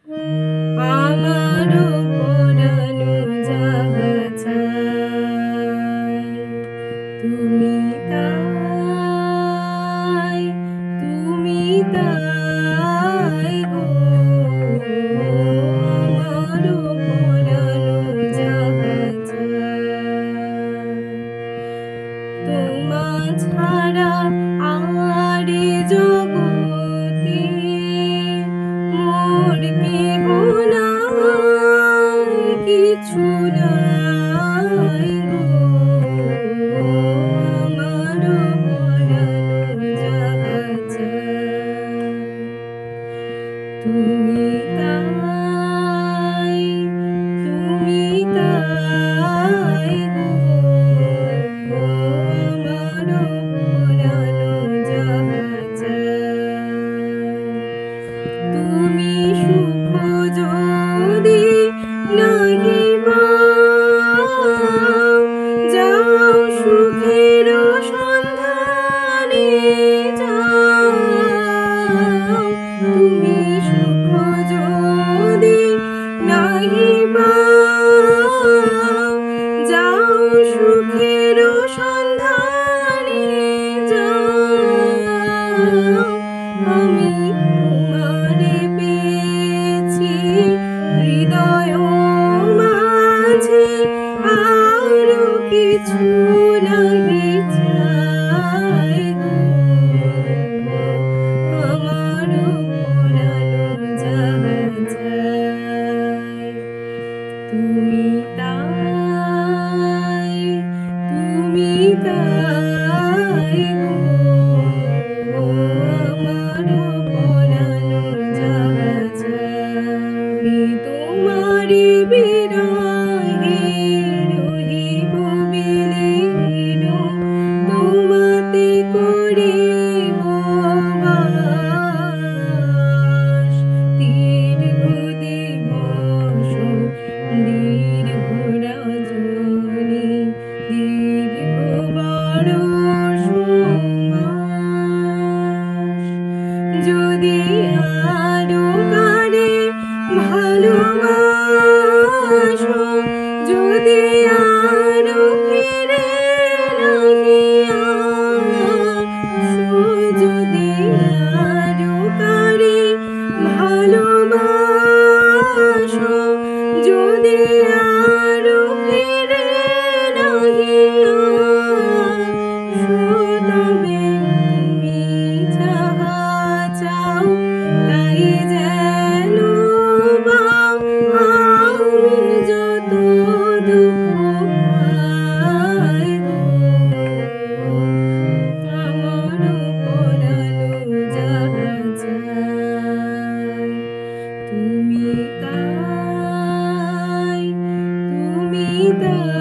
আমারও পোড়ানো যাহা চাই তুমি তাই, তুমি তাই গো। আমারও পোড়ানো যাহা চাই তোমা ছাড়া আর এ জগতে মোর কেহ নাই, কিছু নাই গো। আমারও পোড়ানো যাহা চাই তুমি তাই, তুমি তাই গো। আমারও পোড়ানো যাহা চাই তুমি সুখ যদি নাহি পাও, যাও সুখের সন্ধানে যাও। তুমি সুখ যদি নাহি পাও, যাও সুখের সন্ধানে যাও। আমি তোমারে পেয়েছি হৃদয় মাঝে, আরো কিছু নাহি চাই গো। আমারও পোড়ানো যাহা চাই তুমি তাই, তুমি তাই গো। আমারও পোড়ানো যাহা চাই তোমারি বিরহে রহিব বিলীন, তোমাতে করিব বাস। দীর্ঘ দিবস দীর্ঘ রজনী, দীর্ঘ বরষ মাস। যদি আরো কারে ভালোবাসো, যদি আরো ফিরে নাহি আসো, যদি আরো কারে ভালোবাসো, যদি আরো ফিরে নাহি আসো, তবে তুমি যাহা চাও তাই যেন পাও। আমি যত দুঃখ পাই গো, আমারও পোড়ানো যাহা চাই তুমি তাই, তুমি তাই।